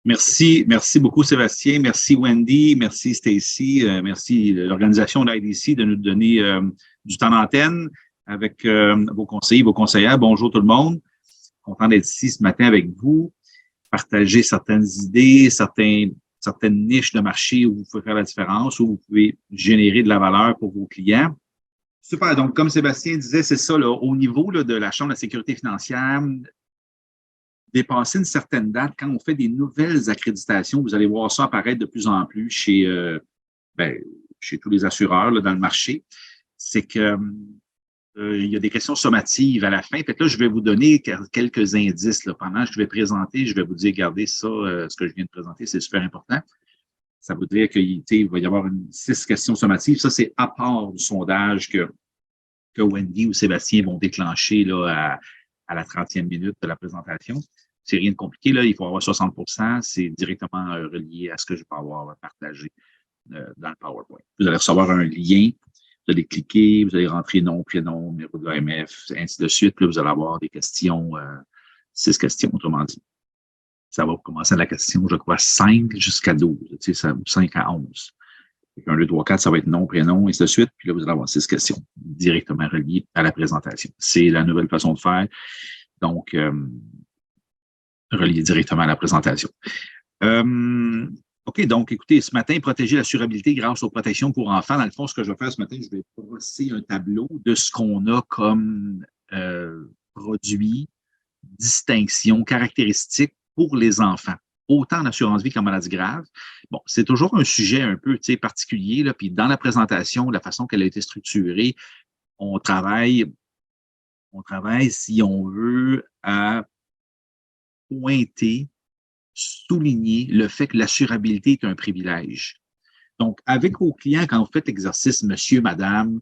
Merci beaucoup Sébastien, merci Wendy, merci Stacy, merci l'organisation d'IDC de nous donner du temps d'antenne avec vos conseillers, vos conseillères. Bonjour tout le monde, content d'être ici ce matin avec vous, partager certaines idées, certaines niches de marché où vous pouvez faire la différence, où vous pouvez générer de la valeur pour vos clients. Super, donc comme Sébastien disait, c'est ça, là, au niveau là, de la Chambre de la sécurité financière, dépasser une certaine date, quand on fait des nouvelles accréditations, vous allez voir ça apparaître de plus en plus chez tous les assureurs là, dans le marché, c'est que il y a des questions sommatives à la fin. Fait que là, je vais vous donner quelques indices. Là. Pendant que je vais présenter, je vais vous dire, regardez ça, ce que je viens de présenter, c'est super important. Ça veut dire qu'il va y avoir 6 questions sommatives. Ça, c'est à part du sondage que Wendy ou Sébastien vont déclencher là, à la 30e minute de la présentation. C'est rien de compliqué, là. Il faut avoir 60%. C'est directement relié à ce que je peux avoir partagé dans le PowerPoint. Vous allez recevoir un lien. Vous allez cliquer, vous allez rentrer nom, prénom, numéro de l'AMF, ainsi de suite. Puis là, vous allez avoir des questions, 6 questions, autrement dit. Ça va commencer à la question, je crois, 5 jusqu'à 12, tu sais, 5 à 11. 1, 2, 3, 4, ça va être nom, prénom, ainsi de suite. Puis là, vous allez avoir 6 questions directement reliées à la présentation. C'est la nouvelle façon de faire. Donc, relié directement à la présentation. OK, donc, écoutez, ce matin, protéger l'assurabilité grâce aux protections pour enfants. Dans le fond, ce que je vais faire ce matin, je vais brosser un tableau de ce qu'on a comme produits, distinctions, caractéristiques pour les enfants, autant en assurance vie qu'en maladie grave. Bon, c'est toujours un sujet un peu particulier, là, puis dans la présentation, la façon qu'elle a été structurée, on travaille, si on veut, à pointer, souligner le fait que l'assurabilité est un privilège. Donc, avec vos clients, quand vous faites l'exercice, monsieur, madame,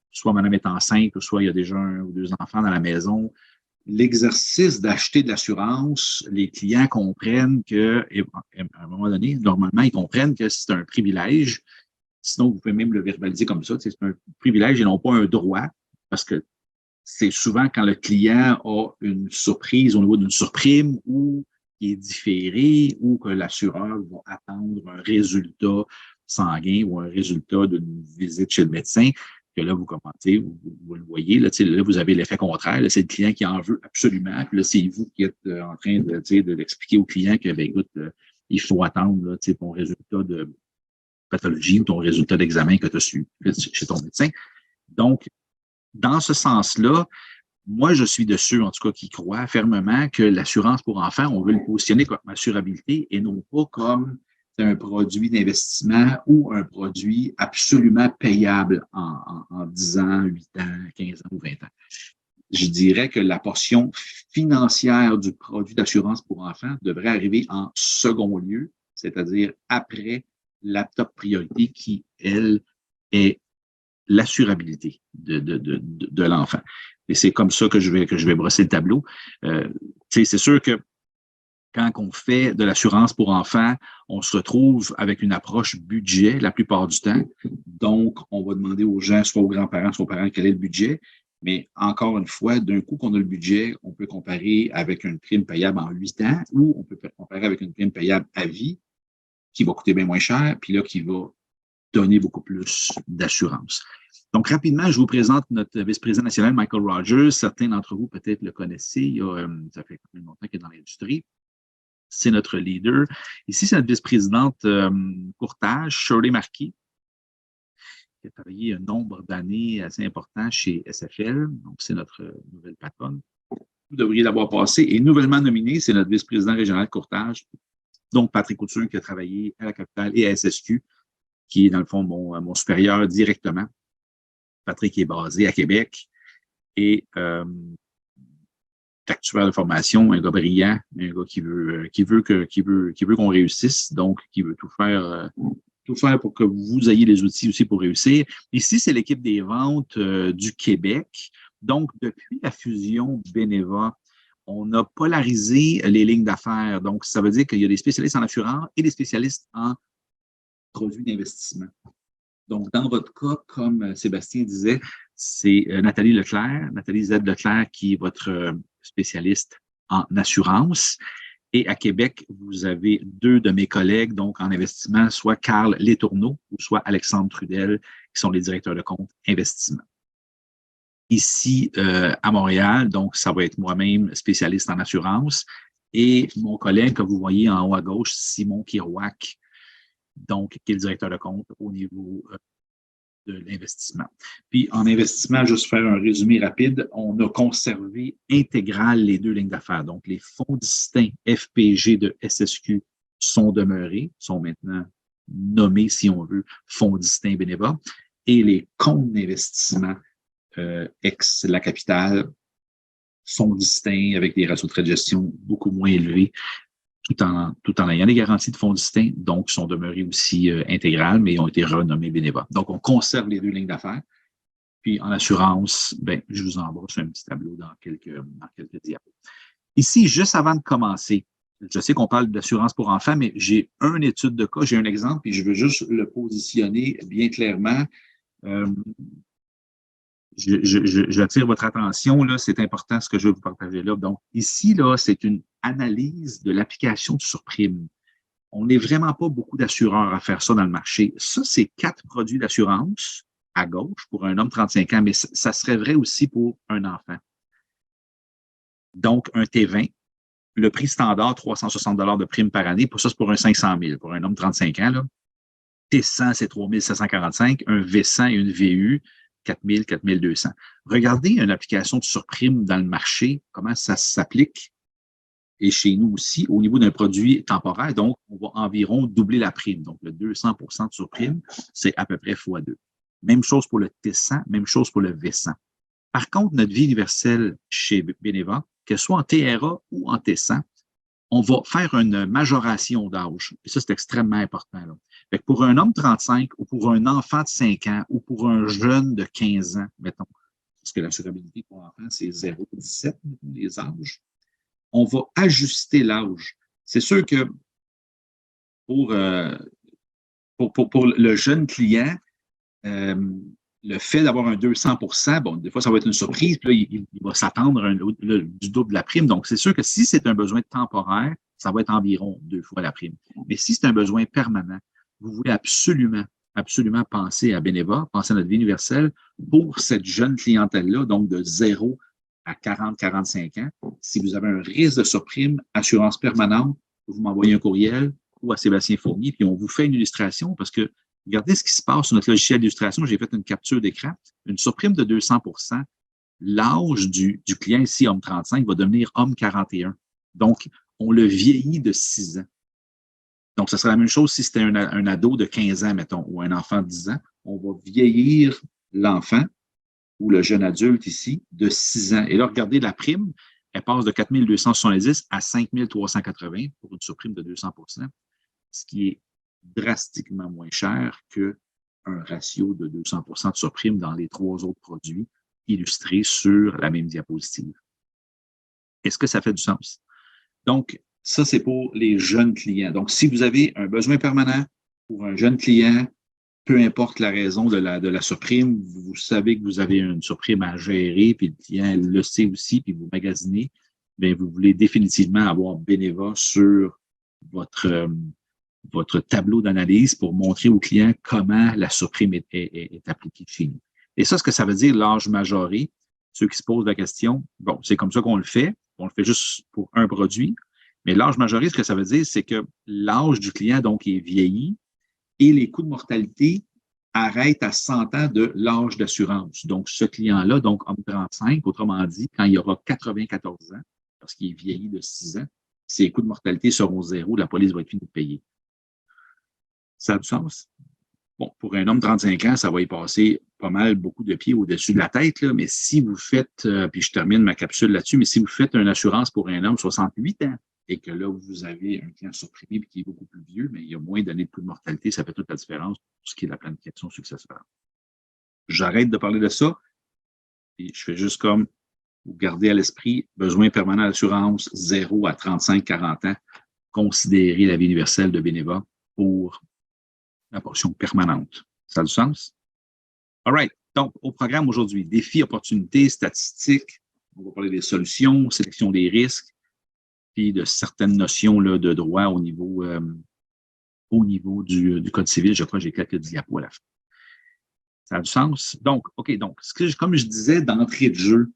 soit madame est enceinte, ou soit il y a déjà 1 ou 2 enfants dans la maison, l'exercice d'acheter de l'assurance, les clients comprennent que, à un moment donné, normalement, ils comprennent que c'est un privilège. Sinon, vous pouvez même le verbaliser comme ça. C'est un privilège et non pas un droit, parce que c'est souvent quand le client a une surprise au niveau d'une surprime ou qui est différé ou que l'assureur va attendre un résultat sanguin ou un résultat d'une visite chez le médecin, que là, vous commentez, vous le voyez, là, vous avez l'effet contraire. C'est le client qui en veut absolument. Puis là, c'est vous qui êtes en train de l'expliquer au client que, ben, écoute, il faut attendre là, ton résultat de pathologie ou ton résultat d'examen que tu as su chez ton médecin. Donc, dans ce sens-là, moi, je suis de ceux, en tout cas, qui croient fermement que l'assurance pour enfants, on veut le positionner comme assurabilité et non pas comme un produit d'investissement ou un produit absolument payable en 10 ans, 8 ans, 15 ans ou 20 ans. Je dirais que la portion financière du produit d'assurance pour enfants devrait arriver en second lieu, c'est-à-dire après la top priorité qui, elle, est l'assurabilité de l'enfant. Et c'est comme ça que je vais brosser le tableau. C'est sûr que quand on fait de l'assurance pour enfants, on se retrouve avec une approche budget la plupart du temps. Donc, on va demander aux gens, soit aux grands-parents, soit aux parents, quel est le budget. Mais encore une fois, d'un coup qu'on a le budget, on peut comparer avec une prime payable en 8 ans ou on peut comparer avec une prime payable à vie qui va coûter bien moins cher, puis là, qui va donner beaucoup plus d'assurance. Donc, rapidement, je vous présente notre vice-président national, Michael Rogers. Certains d'entre vous, peut-être, le connaissez. Ça fait longtemps qu'il est dans l'industrie. C'est notre leader. Ici, c'est notre vice-présidente courtage, Shirley Marquis, qui a travaillé un nombre d'années assez important chez SFL. Donc, c'est notre nouvelle patronne. Vous devriez l'avoir passé. Et nouvellement nominé, c'est notre vice-président régional de courtage. Donc, Patrick Couture, qui a travaillé à la capitale et à SSQ, qui est, dans le fond, mon supérieur directement. Patrick est basé à Québec et actuaire de formation, un gars brillant, un gars qui veut qu'on réussisse, donc qui veut tout faire pour que vous ayez les outils aussi pour réussir. Ici, c'est l'équipe des ventes du Québec. Donc, depuis la fusion Beneva, on a polarisé les lignes d'affaires. Donc, ça veut dire qu'il y a des spécialistes en assurance et des spécialistes en produits d'investissement. Donc, dans votre cas, comme Sébastien disait, c'est Nathalie Leclerc, Nathalie Z. Leclerc, qui est votre spécialiste en assurance. Et à Québec, vous avez deux de mes collègues, donc en investissement, soit Carl Letourneau ou soit Alexandre Trudel, qui sont les directeurs de compte investissement. Ici, à Montréal, donc ça va être moi-même spécialiste en assurance et mon collègue que vous voyez en haut à gauche, Simon Kirouac, donc qui est le directeur de compte au niveau de l'investissement. Puis en investissement, juste faire un résumé rapide, on a conservé intégral les deux lignes d'affaires. Donc les fonds distincts FPG de SSQ sont demeurés, sont maintenant nommés, si on veut, fonds distincts Beneva, et les comptes d'investissement ex la capitale sont distincts avec des ratios de frais de gestion beaucoup moins élevés tout en ayant des garanties de fonds distincts, donc sont demeurés aussi intégrales, mais ont été renommés Beneva. Donc, on conserve les deux lignes d'affaires. Puis, en assurance, ben, je vous envoie sur un petit tableau dans quelques diapos. Ici, juste avant de commencer, je sais qu'on parle d'assurance pour enfants, mais j'ai une étude de cas, j'ai un exemple, puis je veux juste le positionner bien clairement. J'attire votre attention, là, c'est important ce que je vais vous partager là. Donc, ici, là, c'est une analyse de l'application de surprime. On n'est vraiment pas beaucoup d'assureurs à faire ça dans le marché. Ça, c'est 4 produits d'assurance à gauche pour un homme de 35 ans, mais ça serait vrai aussi pour un enfant. Donc, un T20, le prix standard, 360 $ de prime par année. Pour ça, c'est pour un 500 000. Pour un homme de 35 ans, là. T100, c'est 3 745. Un V100 et une VU, 4 000, 4 200. Regardez une application de surprime dans le marché, comment ça s'applique. Et chez nous aussi, au niveau d'un produit temporaire, donc, on va environ doubler la prime. Donc, le 200 % de surprime, c'est à peu près x2. Même chose pour le T100, même chose pour le V100. Par contre, notre vie universelle chez Beneva, que ce soit en TRA ou en T100, on va faire une majoration d'âge. Et ça, c'est extrêmement important. Là. Fait que pour un homme de 35 ou pour un enfant de 5 ans ou pour un jeune de 15 ans, mettons, parce que l'assurabilité pour enfants, c'est 0,17, les âges, on va ajuster l'âge. C'est sûr que pour le jeune client, le fait d'avoir un 200 %, bon, des fois, ça va être une surprise, puis là, il va s'attendre du double de la prime. Donc, c'est sûr que si c'est un besoin temporaire, ça va être environ 2 fois la prime. Mais si c'est un besoin permanent, vous voulez absolument penser à Beneva, penser à notre vie universelle pour cette jeune clientèle-là, donc de 0 à 40-45 ans. Si vous avez un risque de surprime, assurance permanente, vous m'envoyez un courriel ou à Sébastien Fournier, puis on vous fait une illustration parce que regardez ce qui se passe sur notre logiciel d'illustration. J'ai fait une capture d'écran. Une surprime de 200 %. L'âge du client ici, homme 35, va devenir homme 41. Donc, on le vieillit de 6 ans. Donc, ce serait la même chose si c'était un ado de 15 ans, mettons, ou un enfant de 10 ans. On va vieillir l'enfant ou le jeune adulte ici de 6 ans. Et là, regardez la prime, elle passe de 4 270 à 5 380 pour une surprime de 200 %, ce qui est drastiquement moins cher qu'un ratio de 200 % de surprime dans les 3 autres produits illustrés sur la même diapositive. Est-ce que ça fait du sens? Donc, ça, c'est pour les jeunes clients. Donc, si vous avez un besoin permanent pour un jeune client, peu importe la raison de la surprime, vous savez que vous avez une surprime à gérer, puis le client le sait aussi, puis vous magasinez, bien, vous voulez définitivement avoir Beneva sur votre tableau d'analyse pour montrer au client comment la surprime est appliquée chez nous. Et ça, ce que ça veut dire, l'âge majoré, ceux qui se posent la question, bon, c'est comme ça qu'on le fait. On le fait juste pour un produit. Mais l'âge majoré, ce que ça veut dire, c'est que l'âge du client, donc, est vieilli et les coûts de mortalité arrêtent à 100 ans de l'âge d'assurance. Donc, ce client-là, donc, homme 35, autrement dit, quand il aura 94 ans, parce qu'il est vieilli de 6 ans, ses coûts de mortalité seront zéro, la police va être finie de payer. Ça a du sens? Bon, pour un homme de 35 ans, ça va y passer pas mal, beaucoup de pieds au-dessus de la tête, là, mais si vous faites, puis je termine ma capsule là-dessus, mais si vous faites une assurance pour un homme de 68 ans et que là, vous avez un client surprimé qui est beaucoup plus vieux, mais il y a moins d'années de coût de mortalité, ça fait toute la différence pour ce qui est la planification successoire. J'arrête de parler de ça et je fais juste comme vous gardez à l'esprit besoin permanent d'assurance 0 à 35-40 ans, considérez la vie universelle de Beneva pour la portion permanente. Ça a du sens? All right. Donc, au programme aujourd'hui, défis, opportunités, statistiques. On va parler des solutions, sélection des risques. puis de certaines notions là, de droit au niveau du Code civil. Je crois que j'ai quelques diapos à la fin. Ça a du sens? Donc, OK, donc, comme je disais d'entrée de jeu,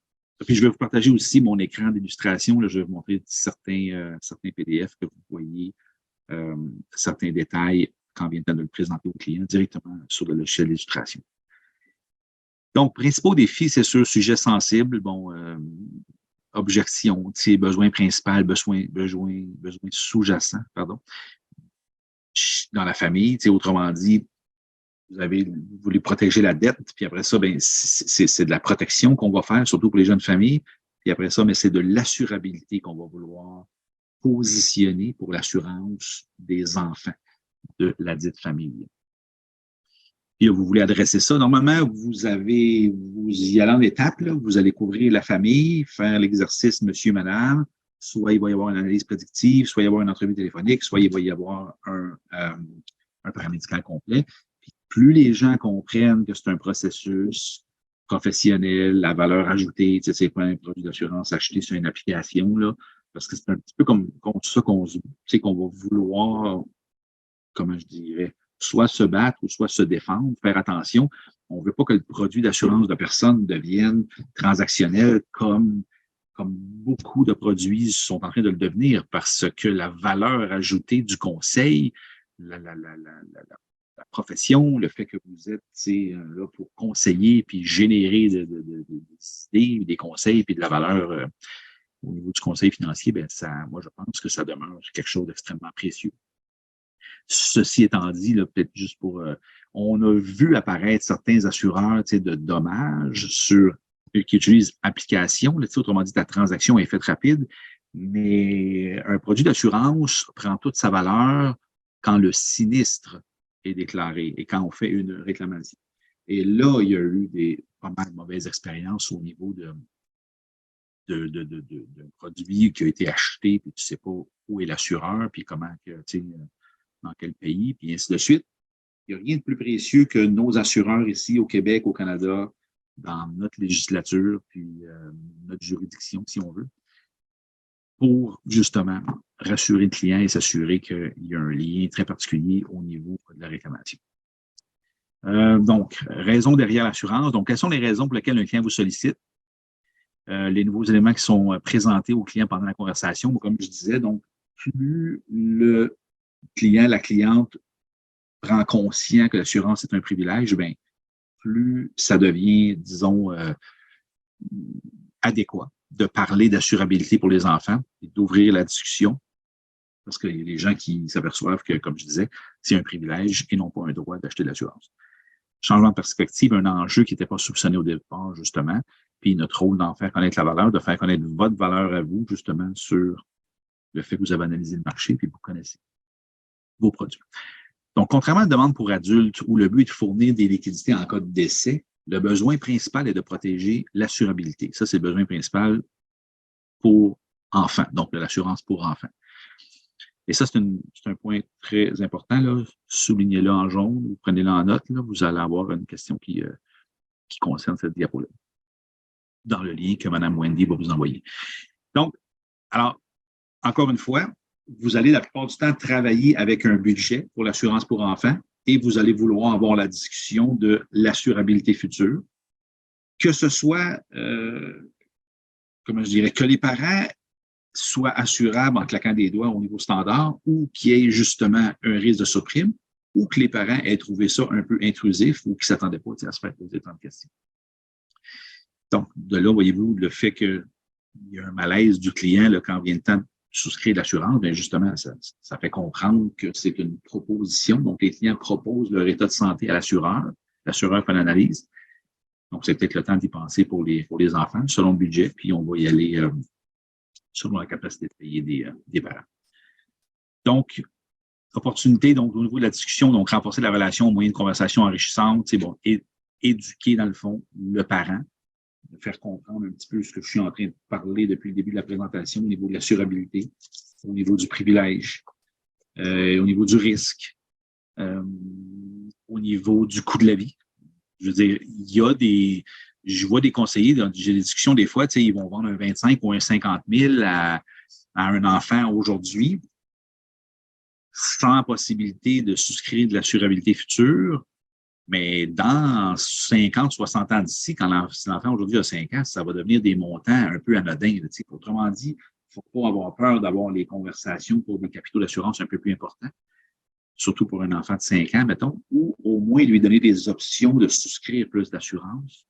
puis je vais vous partager aussi mon écran d'illustration. Là, je vais vous montrer certains PDF que vous voyez, certains détails quand on vient de le présenter au client directement sur le logiciel d'illustration. Donc, principaux défis, c'est sûr, sujet sensible, bon, objection, besoin principal, besoin sous-jacent, pardon, dans la famille, autrement dit, vous voulez protéger la dette, puis après ça, ben, c'est de la protection qu'on va faire, surtout pour les jeunes familles, puis après ça, mais c'est de l'assurabilité qu'on va vouloir positionner pour l'assurance des enfants de la dite famille. Puis vous voulez adresser ça. Normalement, vous y allez en étapes, là, vous allez couvrir la famille, faire l'exercice monsieur, madame, soit il va y avoir une analyse prédictive, soit il va y avoir une entrevue téléphonique, soit il va y avoir un paramédical complet. Puis plus les gens comprennent que c'est un processus professionnel, la valeur ajoutée, c'est pas un produit d'assurance acheté sur une application, là, parce que c'est un petit peu comme ça qu'on va vouloir, comment je dirais, soit se battre ou soit se défendre, faire attention. On ne veut pas que le produit d'assurance de personne devienne transactionnel comme beaucoup de produits sont en train de le devenir, parce que la valeur ajoutée du conseil, la profession, le fait que vous êtes là pour conseiller puis générer des idées, des conseils puis de la valeur au niveau du conseil financier, ben moi, je pense que ça demeure quelque chose d'extrêmement précieux. Ceci étant dit, là, peut-être juste on a vu apparaître certains assureurs de dommages qui utilisent application, là, autrement dit, la transaction est faite rapide, mais un produit d'assurance prend toute sa valeur quand le sinistre est déclaré et quand on fait une réclamation. Et là, il y a eu pas mal de mauvaises expériences au niveau d'un produit qui a été acheté, puis tu ne sais pas où est l'assureur, puis comment, dans quel pays, puis ainsi de suite. Il n'y a rien de plus précieux que nos assureurs ici au Québec, au Canada, dans notre législature, puis notre juridiction, si on veut, pour justement rassurer le client et s'assurer qu'il y a un lien très particulier au niveau de la réclamation. Donc, raison derrière l'assurance. Donc, quelles sont les raisons pour lesquelles un client vous sollicite? Les nouveaux éléments qui sont présentés au client pendant la conversation. Comme je disais, donc, plus le client, la cliente prend conscient que l'assurance est un privilège, bien, plus ça devient, disons, adéquat de parler d'assurabilité pour les enfants et d'ouvrir la discussion, parce qu'il y a des gens qui s'aperçoivent que, comme je disais, c'est un privilège et non pas un droit d'acheter de l'assurance. Changement de perspective, un enjeu qui n'était pas soupçonné au départ, justement, puis notre rôle d'en faire connaître la valeur, de faire connaître votre valeur à vous, justement, sur le fait que vous avez analysé le marché, puis vous connaissez vos produits. Donc, contrairement à la demande pour adultes où le but est de fournir des liquidités en cas de décès, le besoin principal est de protéger l'assurabilité. Ça, c'est le besoin principal pour enfants, donc de l'assurance pour enfants. Et ça, c'est un point très important, là. Soulignez-le en jaune, ou prenez-le en note, là. Vous allez avoir une question qui concerne cette diapo-là, dans le lien que Mme Wendy va vous envoyer. Donc, alors, encore une fois, vous allez la plupart du temps travailler avec un budget pour l'assurance pour enfants et vous allez vouloir avoir la discussion de l'assurabilité future. Que ce soit, comment je dirais, que les parents soient assurables en claquant des doigts au niveau standard ou qu'il y ait justement un risque de surprime ou que les parents aient trouvé ça un peu intrusif ou qu'ils ne s'attendaient pas à se faire poser tant de questions. Donc, de là, voyez-vous, le fait qu'il y a un malaise du client là, quand vient le temps de souscrire l'assurance, bien justement, ça fait comprendre que c'est une proposition. Donc, les clients proposent leur état de santé à l'assureur. L'assureur fait l'analyse. Donc, c'est peut-être le temps d'y penser pour les enfants, selon le budget, puis on va y aller selon la capacité de payer des parents. Donc, opportunité, donc, au niveau de la discussion, donc, renforcer la relation au moyen de conversation enrichissante, c'est bon, éduquer, dans le fond, le parent, de faire comprendre un petit peu ce que je suis en train de parler depuis le début de la présentation au niveau de l'assurabilité, au niveau du privilège, au niveau du risque, au niveau du coût de la vie. Je veux dire, je vois des conseillers, j'ai des discussions des fois, ils vont vendre un 25 ou un 50 000 à à un enfant aujourd'hui, sans possibilité de souscrire de l'assurabilité future, mais dans 50, 60 ans d'ici, quand si l'enfant aujourd'hui a 5 ans, ça va devenir des montants un peu anodins. Là, autrement dit, il ne faut pas avoir peur d'avoir les conversations pour des capitaux d'assurance un peu plus importants, surtout pour un enfant de 5 ans, mettons, ou au moins lui donner des options de souscrire plus d'assurance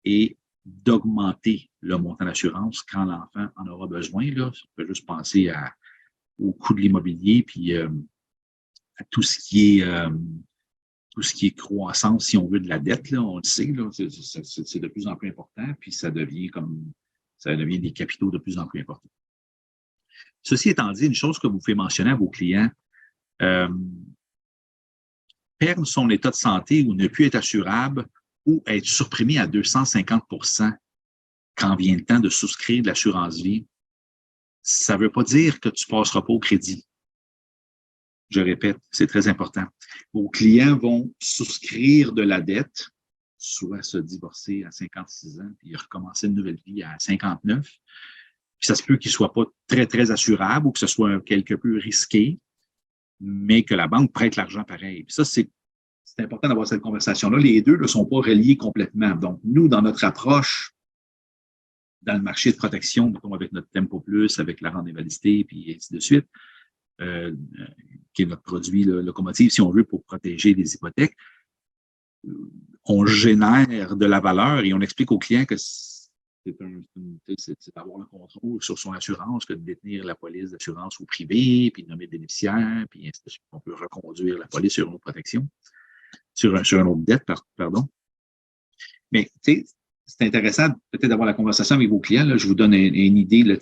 et d'augmenter le montant d'assurance quand l'enfant en aura besoin. Là. On peut juste penser au coût de l'immobilier, puis à tout ce qui est croissance, si on veut, de la dette, là, on le sait, là, c'est de plus en plus important, puis ça devient des capitaux de plus en plus importants. Ceci étant dit, une chose que vous pouvez mentionner à vos clients, perdre son état de santé ou ne plus être assurable ou être surprimé à 250 quand vient le temps de souscrire de l'assurance vie, ça ne veut pas dire que tu ne passeras pas au crédit. Je répète, c'est très important. Vos clients vont souscrire de la dette, soit se divorcer à 56 ans, puis recommencer une nouvelle vie à 59. Puis ça se peut qu'il ne soit pas très, très assurable ou que ce soit quelque peu risqué, mais que la banque prête l'argent pareil. Puis ça, c'est important d'avoir cette conversation-là. Les deux ne sont pas reliés complètement. Donc, nous, dans notre approche, dans le marché de protection, mettons, avec notre Tempo Plus, avec la rente d'invalidité, puis ainsi de suite, qui est notre produit locomotive, si on veut, pour protéger les hypothèques, on génère de la valeur et on explique aux clients que c'est d'avoir le contrôle sur son assurance que de détenir la police d'assurance au privé, puis de nommer le bénéficiaire, puis ainsi de suite. On peut reconduire la police sur une autre protection, sur une autre dette, pardon. Mais, tu sais, c'est intéressant peut-être d'avoir la conversation avec vos clients. Là. Je vous donne une idée là,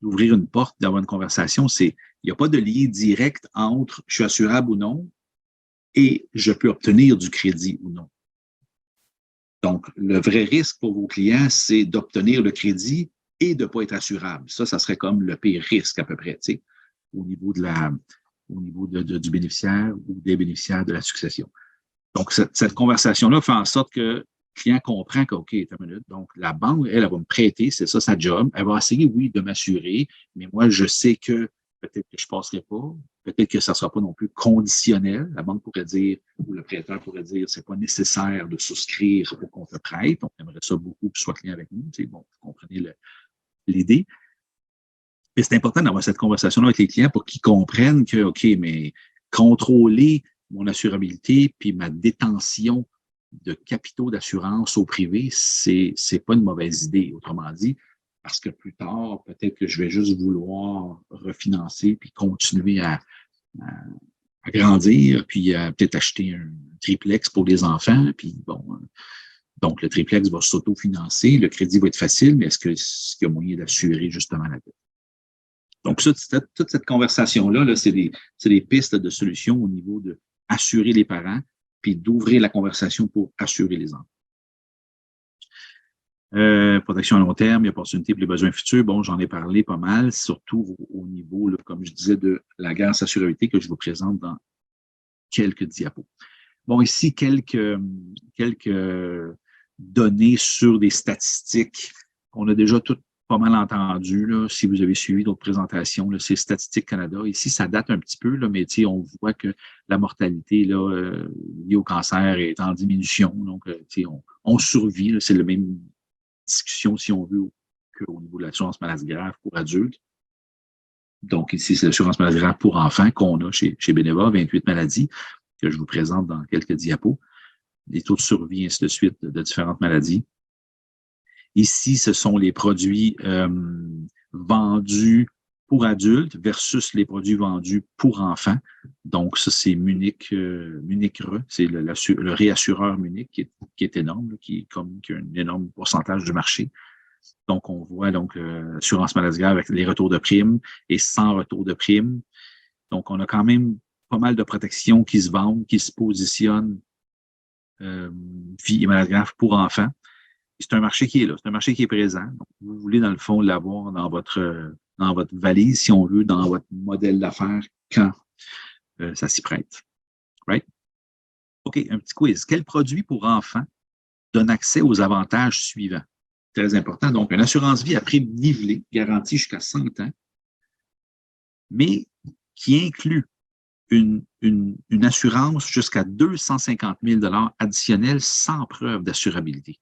d'ouvrir une porte, d'avoir une conversation. Il n'y a pas de lien direct entre je suis assurable ou non et je peux obtenir du crédit ou non. Donc, le vrai risque pour vos clients, c'est d'obtenir le crédit et de ne pas être assurable. Ça serait comme le pire risque à peu près, tu sais, au niveau du bénéficiaire ou des bénéficiaires de la succession. Donc, cette conversation-là fait en sorte que le client comprend que, OK, attends une minute, donc la banque, elle va me prêter, c'est ça sa job. Elle va essayer, oui, de m'assurer, mais moi, je sais que peut-être que je ne passerai pas, peut-être que ça ne sera pas non plus conditionnel. La banque pourrait dire, ou le prêteur pourrait dire, c'est pas nécessaire de souscrire pour qu'on te prête. On aimerait ça beaucoup que tu sois client avec nous. C'est bon, vous comprenez l'idée. Mais c'est important d'avoir cette conversation-là avec les clients pour qu'ils comprennent que, OK, mais contrôler mon assurabilité puis ma détention de capitaux d'assurance au privé, c'est pas une mauvaise idée, autrement dit, parce que plus tard, peut-être que je vais juste vouloir refinancer puis continuer à grandir, puis peut-être acheter un triplex pour les enfants, puis bon, donc le triplex va s'autofinancer, le crédit va être facile, mais est-ce qu'il y a moyen d'assurer justement la dette? Donc, toute cette conversation-là, c'est des pistes de solutions au niveau de assurer les parents, puis d'ouvrir la conversation pour assurer les enfants. Protection à long terme, opportunité pour les besoins futurs. Bon, j'en ai parlé pas mal, surtout au niveau, là, comme je disais, de la garantie assurabilité que je vous présente dans quelques diapos. Bon, ici, quelques données sur des statistiques qu'on a déjà toutes pas mal entendues. Là, si vous avez suivi d'autres présentations, là, c'est Statistique Canada. Ici, ça date un petit peu, là, mais on voit que la mortalité là, liée au cancer est en diminution. Donc, on survit. C'est la même discussion, si on veut, qu'au niveau de l'assurance maladie grave pour adultes. Donc, ici, c'est l'assurance maladie grave pour enfants qu'on a chez Beneva, 28 maladies, que je vous présente dans quelques diapos. Les taux de survie, ainsi de suite, de différentes maladies. Ici, ce sont les produits vendus pour adultes versus les produits vendus pour enfants. Donc, ça, c'est Munich Re, c'est le réassureur Munich qui est énorme, qui a un énorme pourcentage du marché. Donc, on voit assurance maladie grave avec les retours de primes et sans retour de primes. Donc, on a quand même pas mal de protections qui se vendent, qui se positionnent vie et maladie grave pour enfants. C'est un marché qui est là, c'est un marché qui est présent. Donc, vous voulez, dans le fond, l'avoir dans votre valise, si on veut, dans votre modèle d'affaires, quand ça s'y prête. Right? OK, un petit quiz. Quel produit pour enfants donne accès aux avantages suivants? très important. Donc, une assurance vie à prime nivelée, garantie jusqu'à 100 ans, mais qui inclut une assurance jusqu'à 250 000 additionnels sans preuve d'assurabilité.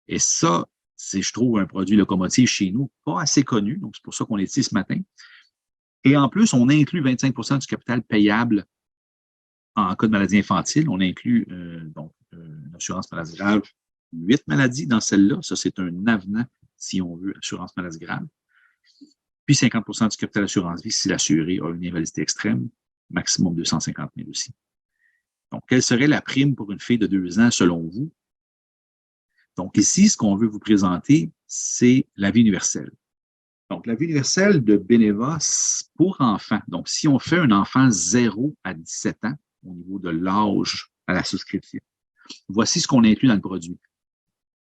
Et ça, c'est, je trouve, un produit locomotive chez nous pas assez connu, donc c'est pour ça qu'on est ici ce matin. Et en plus, on inclut 25 du capital payable en cas de maladie infantile. On inclut donc une assurance maladie grave, 8 maladies dans celle-là. Ça, c'est un avenant, si on veut, assurance maladie grave. Puis 50 du capital assurance vie si l'assuré a une invalidité extrême, maximum 250 000 aussi. Donc, quelle serait la prime pour une fille de 2 ans selon vous? Donc, ici, ce qu'on veut vous présenter, c'est la vie universelle. Donc, la vie universelle de Beneva pour enfants. Donc, si on fait un enfant 0 à 17 ans, au niveau de l'âge à la souscription, voici ce qu'on inclut dans le produit.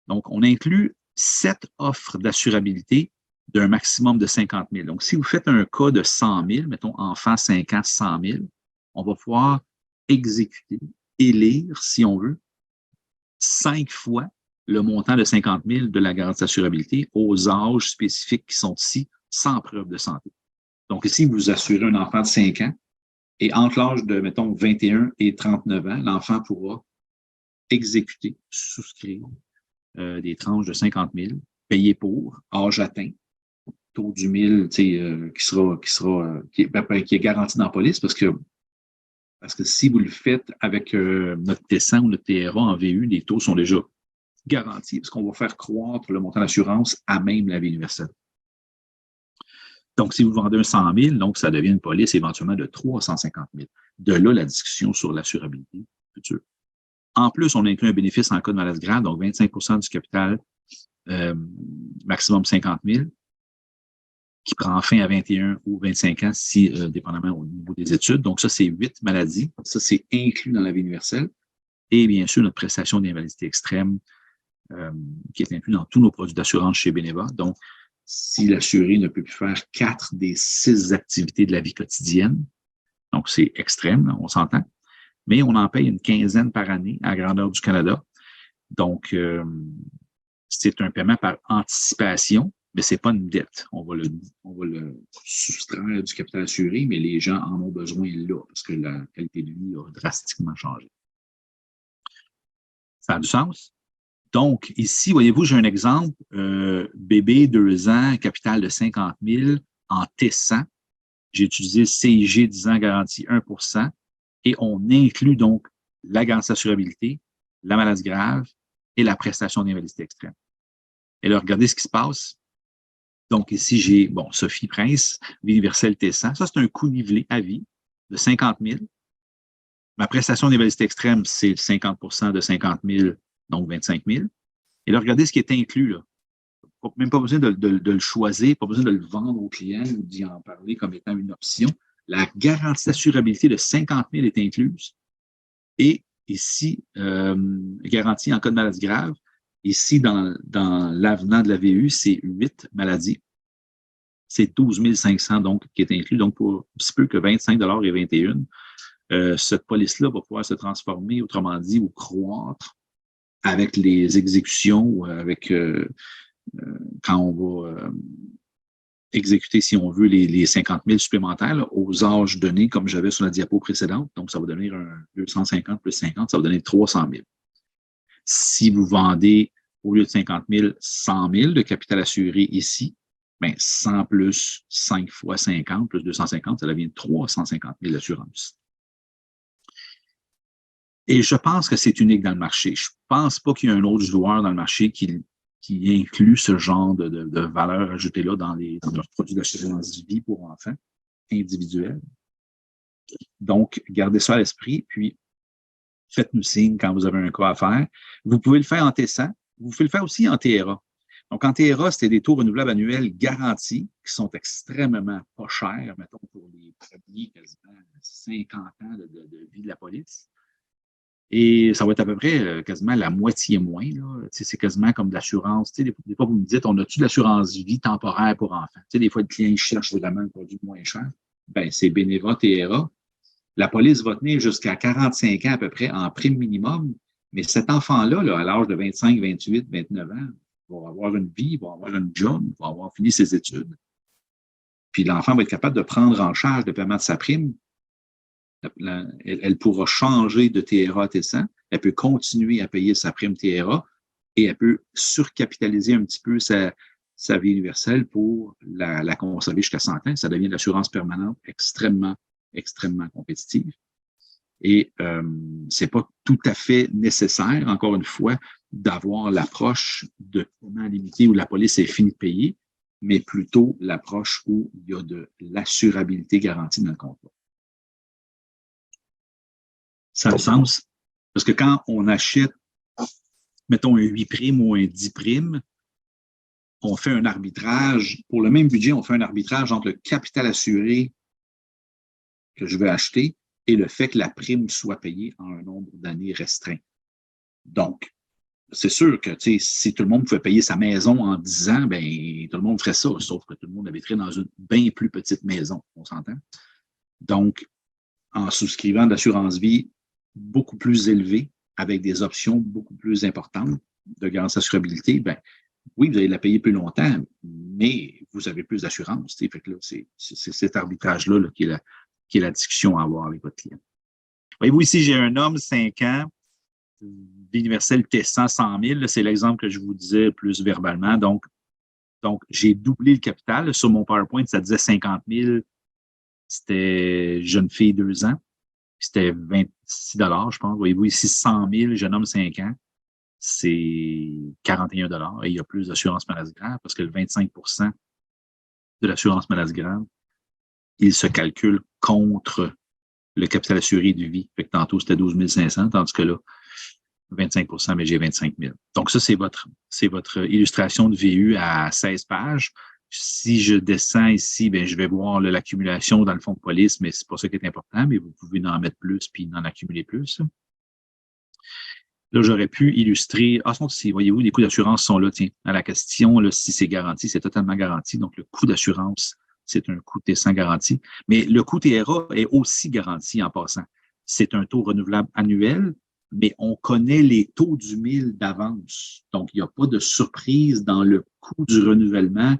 Donc, on inclut 7 offres d'assurabilité d'un maximum de 50 000. Donc, si vous faites un cas de 100 000, mettons enfant 5 ans, 100 000, on va pouvoir exécuter, élire, si on veut, 5 fois le montant de 50 000 de la garantie d'assurabilité aux âges spécifiques qui sont ici sans preuve de santé. Donc, ici, vous assurez un enfant de 5 ans et entre l'âge de, mettons, 21 et 39 ans, l'enfant pourra exécuter, souscrire des tranches de 50 000, payer pour, âge atteint, taux du 1000 qui est garanti dans la police parce que si vous le faites avec notre T100 ou notre TRA en VU, les taux sont déjà garantis parce qu'on va faire croître le montant d'assurance à même la vie universelle. Donc, si vous vendez un 100 000, donc ça devient une police éventuellement de 350 000. De là, la discussion sur l'assurabilité future. En plus, on inclut un bénéfice en cas de maladie grave, donc 25 du capital, maximum 50 000, qui prend fin à 21 ou 25 ans, si dépendamment au niveau des études. Donc, ça, c'est 8 maladies. Ça, c'est inclus dans la vie universelle. Et bien sûr, notre prestation d'invalidité extrême, qui est inclus dans tous nos produits d'assurance chez Beneva. Donc, si l'assuré ne peut plus faire 4 des 6 activités de la vie quotidienne, donc c'est extrême, là, on s'entend, mais on en paye une quinzaine par année à la grandeur du Canada. Donc, c'est un paiement par anticipation, mais c'est pas une dette. On va le soustraire du capital assuré, mais les gens en ont besoin là, parce que la qualité de vie a drastiquement changé. Ça a du sens? Donc, ici, voyez-vous, j'ai un exemple. Bébé, 2 ans, capital de 50 000 en T100. J'ai utilisé le CIG 10 ans garantie 1%. Et on inclut donc la garantie d'assurabilité, la maladie grave et la prestation d'invalidité extrême. Et là, regardez ce qui se passe. Donc, ici, j'ai, Sophie Prince, vie universelle T100. Ça, c'est un coût nivelé à vie de 50 000. Ma prestation d'invalidité extrême, c'est 50% de 50 000, donc 25 000. Et là, regardez ce qui est inclus, là. Même pas besoin de le choisir, pas besoin de le vendre au client ou d'y en parler comme étant une option. La garantie d'assurabilité de 50 000 est incluse. Et ici, garantie en cas de maladie grave. Ici, dans l'avenant de la VU, c'est 8 maladies. C'est 12 500 donc, qui est inclus. Donc, pour un petit peu que 25 et 21 cette police-là va pouvoir se transformer, autrement dit, ou croître avec les exécutions ou avec quand on va exécuter, si on veut, les 50 000 supplémentaires là, aux âges donnés, comme j'avais sur la diapo précédente. Donc, ça va devenir un 250 plus 50, ça va donner 300 000. Si vous vendez, au lieu de 50 000, 100 000 de capital assuré ici, bien, 100 plus 5 fois 50 plus 250, ça devient 350 000 d'assurance. Et je pense que c'est unique dans le marché. Je ne pense pas qu'il y ait un autre joueur dans le marché qui inclut ce genre de valeur ajoutée-là dans leurs produits d'assurance vie pour enfants individuels. Donc, gardez ça à l'esprit, puis faites-nous signe quand vous avez un cas à faire. Vous pouvez le faire en T100, vous pouvez le faire aussi en TRA. Donc, en TRA, c'était des taux renouvelables annuels garantis qui sont extrêmement pas chers, mettons, pour les premiers quasiment 50 ans de vie de la police. Et ça va être à peu près quasiment la moitié moins. C'est quasiment comme de l'assurance. Des fois, vous me dites, on a-tu de l'assurance vie temporaire pour enfants? Des fois, le client cherche vraiment un produit moins cher. Ben, c'est Beneva TRA. La police va tenir jusqu'à 45 ans à peu près en prime minimum. Mais cet enfant-là, à l'âge de 25, 28, 29 ans, va avoir une vie, il va avoir une job, il va avoir fini ses études. Puis l'enfant va être capable de prendre en charge le paiement de sa prime. Elle pourra changer de TRA à T100. Elle peut continuer à payer sa prime TRA et elle peut surcapitaliser un petit peu sa vie universelle pour la conserver jusqu'à 100 ans. Ça devient de l'assurance permanente extrêmement, extrêmement compétitive. Et c'est pas tout à fait nécessaire, encore une fois, d'avoir l'approche de paiement limité où la police est finie de payer, mais plutôt l'approche où il y a de l'assurabilité garantie dans le contrat. Ça a du sens? Parce que quand on achète, mettons, un 8 primes ou un 10 primes, on fait un arbitrage, pour le même budget, on fait un arbitrage entre le capital assuré que je veux acheter et le fait que la prime soit payée en un nombre d'années restreint. Donc, c'est sûr que si tout le monde pouvait payer sa maison en 10 ans, ben tout le monde ferait ça, sauf que tout le monde habiterait dans une bien plus petite maison, on s'entend. Donc, en souscrivant de l'assurance vie beaucoup plus élevée, avec des options beaucoup plus importantes de garantie assurabilité, ben oui, vous allez la payer plus longtemps, mais vous avez plus d'assurance. Fait que là, c'est cet arbitrage-là là, qui est la discussion à avoir avec votre client. Voyez-vous, ici, j'ai un homme, 5 ans, vie universelle T100, 100 000, c'est l'exemple que je vous disais plus verbalement. Donc j'ai doublé le capital. Sur mon PowerPoint, ça disait 50 000. C'était jeune fille 2 ans. C'était 26 $, je pense. Voyez-vous, ici, 100 000, jeune homme 5 ans, c'est 41 $. Et il y a plus d'assurance maladie grave parce que le 25 % de l'assurance maladie grave, il se calcule contre le capital assuré de vie. Fait que tantôt, c'était 12 500, tandis que là, 25 % mais j'ai 25 000. Donc, ça, c'est votre illustration de VU à 16 pages. Si je descends ici, ben, je vais voir l'accumulation dans le fonds de police, mais c'est pas ça qui est important, mais vous pouvez en mettre plus puis en accumuler plus. Là, j'aurais pu illustrer. Ah, si, voyez-vous, les coûts d'assurance sont là. Tiens, à la question, là, si c'est garanti, c'est totalement garanti. Donc, le coût d'assurance, c'est un coût T100 garanti. Mais le coût TRA est aussi garanti en passant. C'est un taux renouvelable annuel, mais on connaît les taux du 1000 d'avance. Donc, il n'y a pas de surprise dans le coût du renouvellement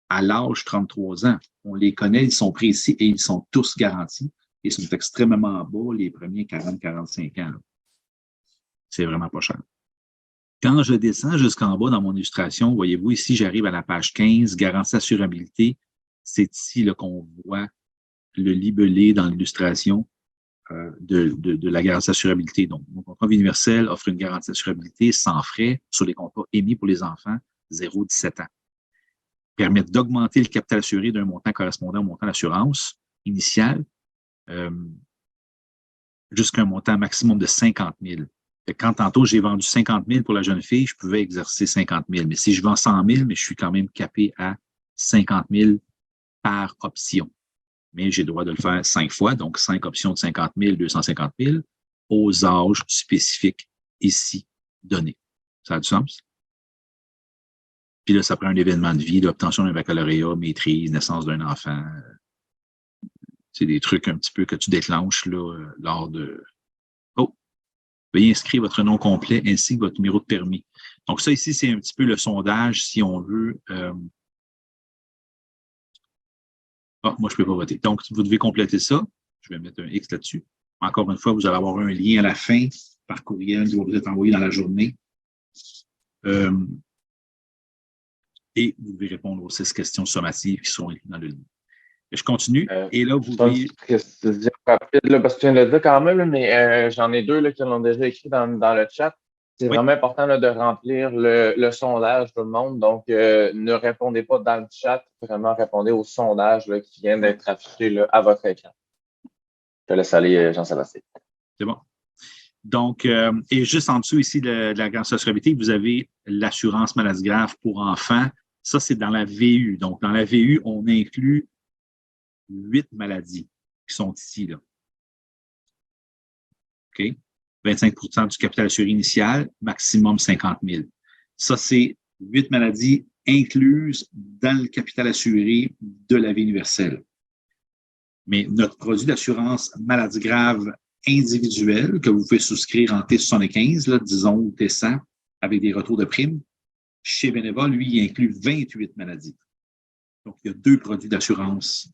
à l'âge 33 ans. On les connaît, ils sont précis et ils sont tous garantis. Ils sont extrêmement bas les premiers 40-45 ans. Là. C'est vraiment pas cher. Quand je descends jusqu'en bas dans mon illustration, voyez-vous, ici, j'arrive à la page 15, garantie assurabilité. C'est ici là, qu'on voit le libellé dans l'illustration de la garantie assurabilité. Donc, mon contrat universel offre une garantie assurabilité sans frais sur les contrats émis pour les enfants 0-17 ans. Permettent d'augmenter le capital assuré d'un montant correspondant au montant d'assurance initial jusqu'à un montant maximum de 50 000. Quand tantôt j'ai vendu 50 000 pour la jeune fille, je pouvais exercer 50 000. Mais si je vends 100 000, mais je suis quand même capé à 50 000 par option. Mais j'ai le droit de le faire 5 fois, donc 5 options de 50 000, 250 000 aux âges spécifiques ici donnés. Ça a du sens? Puis là, ça prend un événement de vie, l'obtention d'un baccalauréat, maîtrise, naissance d'un enfant. C'est des trucs un petit peu que tu déclenches là, lors de... Oh! Veuillez inscrire votre nom complet ainsi que votre numéro de permis. Donc ça ici, c'est un petit peu le sondage si on veut... moi, je ne peux pas voter. Donc, vous devez compléter ça. Je vais mettre un X là-dessus. Encore une fois, vous allez avoir un lien à la fin par courriel qui va vous être envoyé dans la journée. Et vous devez répondre aux 6 questions sommatives qui sont écrites dans le livre. Je continue. Et là, vous voyez... Question rapide, là, parce que tu viens de le dire quand même, là, mais j'en ai 2 là, qui l'ont déjà écrit dans le chat. C'est vraiment important là, de remplir le sondage, tout le monde. Donc, ne répondez pas dans le chat. Vraiment, répondez au sondage là, qui vient d'être affiché là, à votre écran. Je te laisse aller, Jean-Sébastien. C'est bon. Donc, et juste en dessous ici de la garantie assurabilité, vous avez l'assurance maladie grave pour enfants. Ça, c'est dans la VU. Donc, dans la VU, on inclut 8 maladies qui sont ici, là. OK? 25 % du capital assuré initial, maximum 50 000. Ça, c'est 8 maladies incluses dans le capital assuré de la vie universelle. Mais notre produit d'assurance maladie grave individuelle que vous pouvez souscrire en T75, là, disons, ou T100, avec des retours de primes, Chez Beneva, lui, il inclut 28 maladies. Donc, il y a 2 produits d'assurance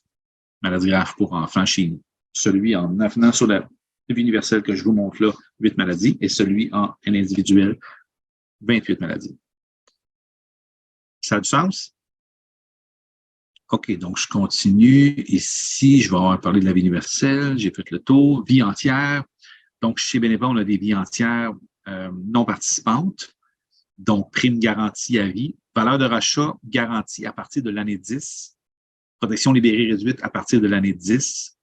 maladie grave pour enfants chez nous. Celui en avenant sur la vie universelle que je vous montre là, 8 maladies, et celui en individuel, 28 maladies. Ça a du sens? OK, donc je continue. Ici, je vais avoir parlé de la vie universelle. J'ai fait le tour. Vie entière. Donc, chez Beneva, on a des vies entières non participantes. Donc, prime garantie à vie. Valeur de rachat garantie à partir de l'année 10. Protection libérée réduite à partir de l'année 10.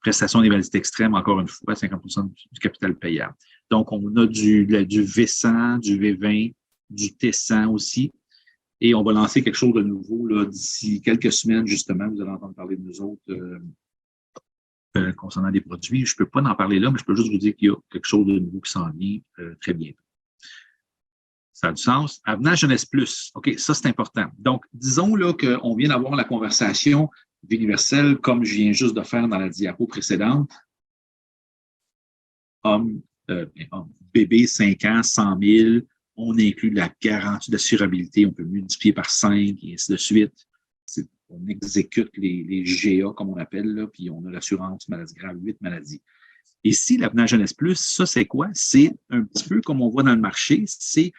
Prestation d'invalidité extrême, encore une fois, 50% du capital payable. Donc, on a du V100, du V20, du T100 aussi. Et on va lancer quelque chose de nouveau là, d'ici quelques semaines, justement. Vous allez entendre parler de nous autres concernant des produits. Je ne peux pas en parler là, mais je peux juste vous dire qu'il y a quelque chose de nouveau qui s'en vient très bientôt. Ça a du sens. Avenant Jeunesse Plus. OK, ça, c'est important. Donc, disons là qu'on vient d'avoir la conversation universelle comme je viens juste de faire dans la diapo précédente. Homme, bébé, 5 ans, 100 000. On inclut la garantie d'assurabilité, on peut multiplier par 5 et ainsi de suite. On exécute les GA, comme on appelle, là, puis on a l'assurance maladie grave, 8 maladies. Et si l'avenant Jeunesse Plus, ça, c'est quoi? C'est un petit peu comme on voit dans le marché, c'est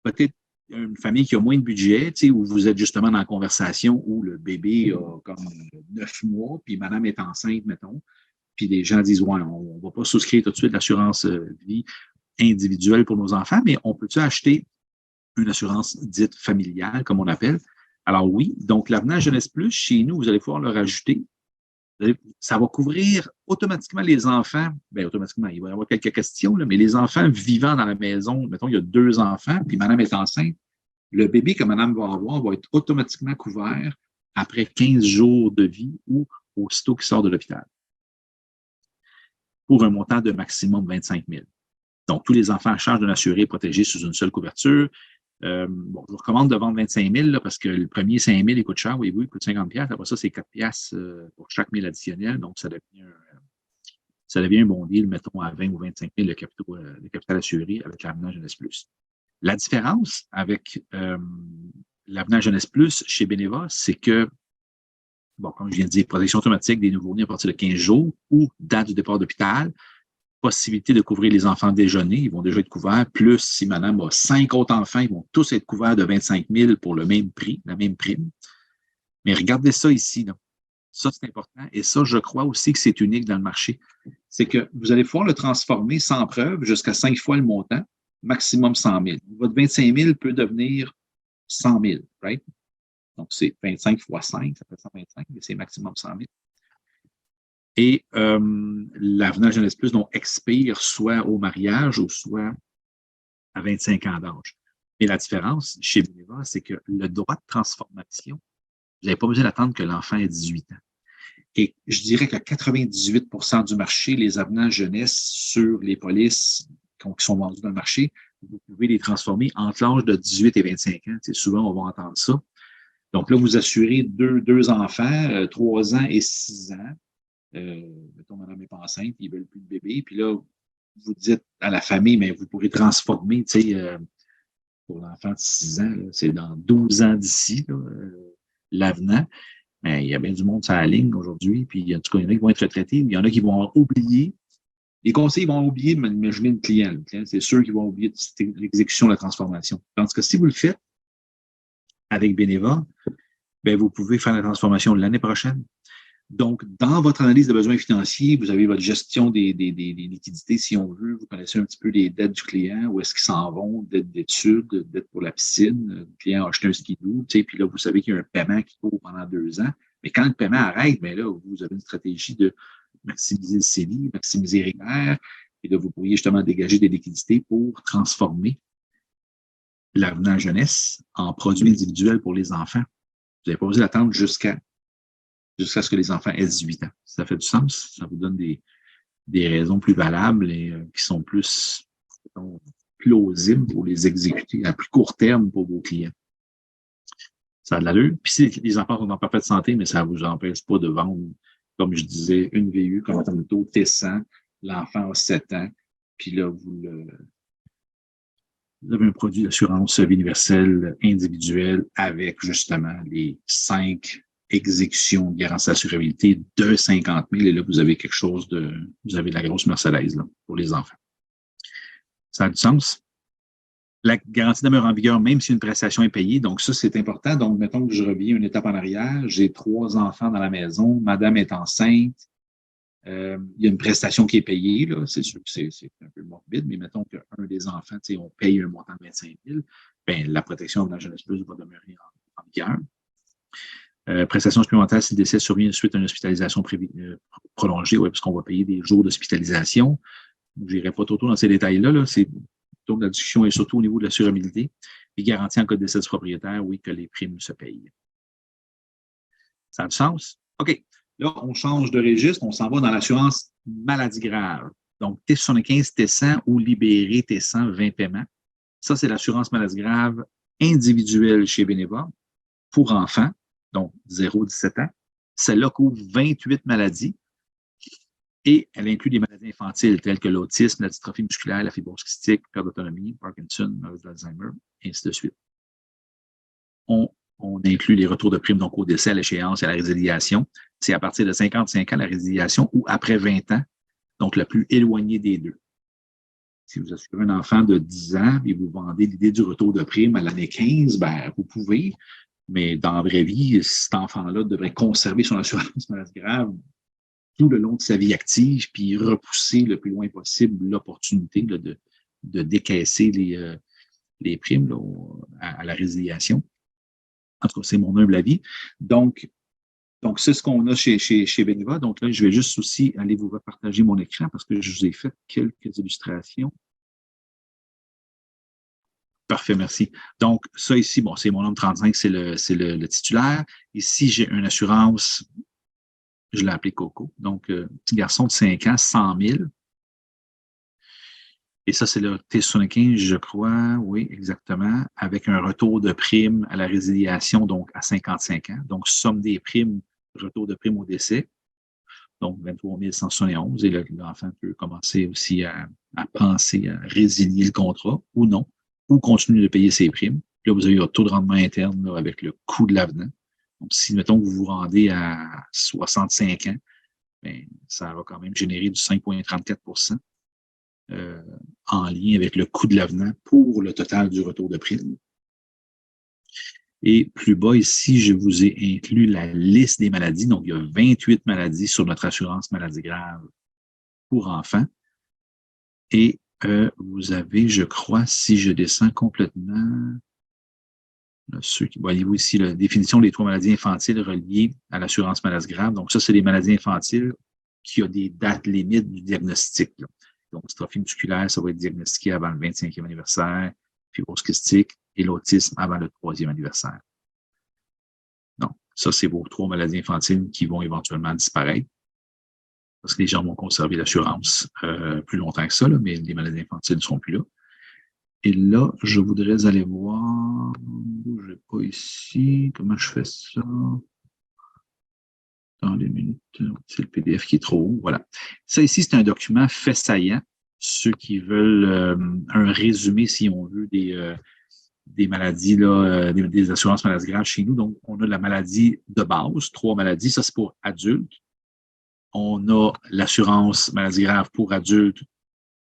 peut-être une famille qui a moins de budget, où vous êtes justement dans la conversation où le bébé a comme 9 mois, puis madame est enceinte, mettons, puis les gens disent, ouais, on ne va pas souscrire tout de suite l'assurance vie individuelle pour nos enfants, mais on peut-tu acheter une assurance dite familiale, comme on appelle? Alors oui, donc l'avenant Jeunesse Plus, chez nous, vous allez pouvoir le rajouter. Ça va couvrir automatiquement les enfants. Bien, automatiquement, il va y avoir quelques questions, là, mais les enfants vivant dans la maison, mettons, il y a 2 enfants, puis madame est enceinte, le bébé que madame va avoir va être automatiquement couvert après 15 jours de vie ou aussitôt qu'il sort de l'hôpital, pour un montant de maximum 25 000. Donc, tous les enfants à charge d'un assuré protégés sous une seule couverture. Bon, je vous recommande de vendre 25 000 là, parce que le premier 5 000 il coûte cher, voyez-vous, il coûte 50 $. Après ça, c'est 4 $ pour chaque 1000 additionnel. Donc, ça devient un bon deal, mettons, à 20 ou 25 000 le capital assuré avec l'avenant Jeunesse Plus. La différence avec l'avenant Jeunesse Plus chez Beneva, c'est que, bon, comme je viens de dire, protection automatique des nouveau-nés à partir de 15 jours ou date du départ d'hôpital, possibilité de couvrir les enfants déjeuner, ils vont déjà être couverts, plus si madame a 5 autres enfants, ils vont tous être couverts de 25 000 pour le même prix, la même prime. Mais regardez ça ici, là. Ça, c'est important. Et ça, je crois aussi que c'est unique dans le marché. C'est que vous allez pouvoir le transformer sans preuve jusqu'à 5 fois le montant, maximum 100 000. Votre 25 000 peut devenir 100 000, right? Donc, c'est 25 fois 5, ça fait 125, mais c'est maximum 100 000. Et l'avenant Jeunesse Plus donc, expire soit au mariage ou soit à 25 ans d'âge. Mais la différence chez Beneva, c'est que le droit de transformation, vous n'avez pas besoin d'attendre que l'enfant ait 18 ans. Et je dirais que 98 % du marché, les avenants jeunesse sur les polices qui sont vendus dans le marché, vous pouvez les transformer entre l'âge de 18 et 25 ans. Tu sais, souvent, on va entendre ça. Donc là, vous assurez deux enfants, 3 ans et 6 ans. Mettons, madame n'est pas enceinte, ils ne veulent plus de bébé. Puis là, vous dites à la famille, mais vous pourrez transformer, tu sais, pour l'enfant de 6 ans, c'est dans 12 ans d'ici, l'avenant. Mais il y a bien du monde sur la ligne aujourd'hui. Puis, en tout cas, il y en a qui vont être retraités, il y en a qui vont oublier. Les conseillers vont oublier d'imaginer le client. Le client, c'est sûr qu'ils vont oublier l'exécution de la transformation. Tandis que si vous le faites avec Beneva, bien, vous pouvez faire la transformation l'année prochaine. Donc, dans votre analyse de besoins financiers, vous avez votre gestion des liquidités, si on veut. Vous connaissez un petit peu les dettes du client, où est-ce qu'ils s'en vont, dettes d'études, dettes pour la piscine. Le client a acheté un skidoo, tu sais, puis là, vous savez qu'il y a un paiement qui court pendant 2 ans. Mais quand le paiement arrête, bien là, vous avez une stratégie de maximiser le CELI, maximiser les REER, et là, vous pourriez justement dégager des liquidités pour transformer l'avenant jeunesse en produit individuel pour les enfants. Vous n'avez pas besoin d'attendre jusqu'à ce que les enfants aient 18 ans. Ça fait du sens. Ça vous donne des raisons plus valables et qui sont plus plausibles pour les exécuter à plus court terme pour vos clients. Ça a de l'allure. Puis si les enfants sont en parfaite santé, mais ça ne vous empêche pas de vendre, comme je disais, une VU comme un taux T100, l'enfant a 7 ans, puis là, vous vous avez un produit d'assurance vie universelle individuelle avec justement les 5 exécutions de garantie d'assurabilité de 50 000. Et là, vous avez quelque chose vous avez de la grosse Mercedes là, pour les enfants. Ça a du sens? La garantie demeure en vigueur même si une prestation est payée. Donc, ça, c'est important. Donc, mettons que je reviens une étape en arrière. J'ai 3 enfants dans la maison. Madame est enceinte. Il y a une prestation qui est payée. Là. C'est sûr que c'est un peu morbide, mais mettons qu'un des enfants, on paye un montant de 25 000. Bien, la protection de la jeunesse plus va demeurer en vigueur. Prestation supplémentaire si le décès survient suite à une hospitalisation prolongée, oui, parce qu'on va payer des jours d'hospitalisation. Je n'irai pas trop dans ces détails-là. Là. Donc, la discussion est surtout au niveau de l'assurabilité. Et garantie en cas de décès du propriétaire, oui, que les primes se payent. Ça a du sens? OK. Là, on change de registre. On s'en va dans l'assurance maladie grave. Donc, T75, T100 ou libéré T100, 20 paiements. Ça, c'est l'assurance maladie grave individuelle chez Beneva pour enfants, donc 0-17 ans. Celle-là couvre 28 maladies. Et elle inclut des maladies infantiles telles que l'autisme, la dystrophie musculaire, la fibrose kystique, perte d'autonomie, Parkinson, maladie d'Alzheimer, et ainsi de suite. On inclut les retours de primes donc au décès, à l'échéance et à la résiliation. C'est à partir de 55 ans la résiliation ou après 20 ans, donc le plus éloigné des deux. Si vous assurez un enfant de 10 ans et vous vendez l'idée du retour de prime à l'année 15, ben, vous pouvez, mais dans la vraie vie, cet enfant-là devrait conserver son assurance maladie grave tout le long de sa vie active, puis repousser le plus loin possible l'opportunité de décaisser les primes là, à la résiliation. En tout cas, c'est mon humble avis. Donc c'est ce qu'on a chez Beneva. Donc là, je vais juste aussi aller vous repartager mon écran parce que je vous ai fait quelques illustrations. Parfait, merci. Donc, ça ici, bon, c'est mon homme 35, c'est le titulaire. Ici, j'ai une assurance. Je l'ai appelé Coco. Donc, petit garçon de 5 ans, 100 000. Et ça, c'est le T75, je crois, oui, exactement, avec un retour de prime à la résiliation, donc à 55 ans. Donc, somme des primes, retour de prime au décès, donc 23 171. Et l'enfant peut commencer aussi à penser à résilier le contrat ou non, ou continuer de payer ses primes. Là, vous avez votre taux de rendement interne là, avec le coût de l'avenant. Donc, si, mettons, vous vous rendez à 65 ans, bien, ça va quand même générer du 5,34 en lien avec le coût de l'avenant pour le total du retour de prime. Et plus bas ici, je vous ai inclus la liste des maladies. Donc, il y a 28 maladies sur notre assurance maladie grave pour enfants. Et vous avez, je crois, si je descends complètement, voyez-vous ici la définition des 3 maladies infantiles reliées à l'assurance maladie grave. Donc, ça, c'est des maladies infantiles qui ont des dates limites du diagnostic. Là. Donc, dystrophie musculaire, ça va être diagnostiqué avant le 25e anniversaire, fibrose kystique et l'autisme avant le 3e anniversaire. Donc, ça, c'est vos 3 maladies infantiles qui vont éventuellement disparaître parce que les gens vont conserver l'assurance plus longtemps que ça, là, mais les maladies infantiles ne seront plus là. Et là, je voudrais aller voir, je n'ai pas ici, comment je fais ça? Dans les minutes, c'est le PDF qui est trop haut, voilà. Ça ici, c'est un document fait saillant. Ceux qui veulent un résumé, si on veut, des maladies, là, des assurances maladies graves chez nous. Donc, on a la maladie de base, 3 maladies, ça c'est pour adultes. On a l'assurance maladie grave pour adultes,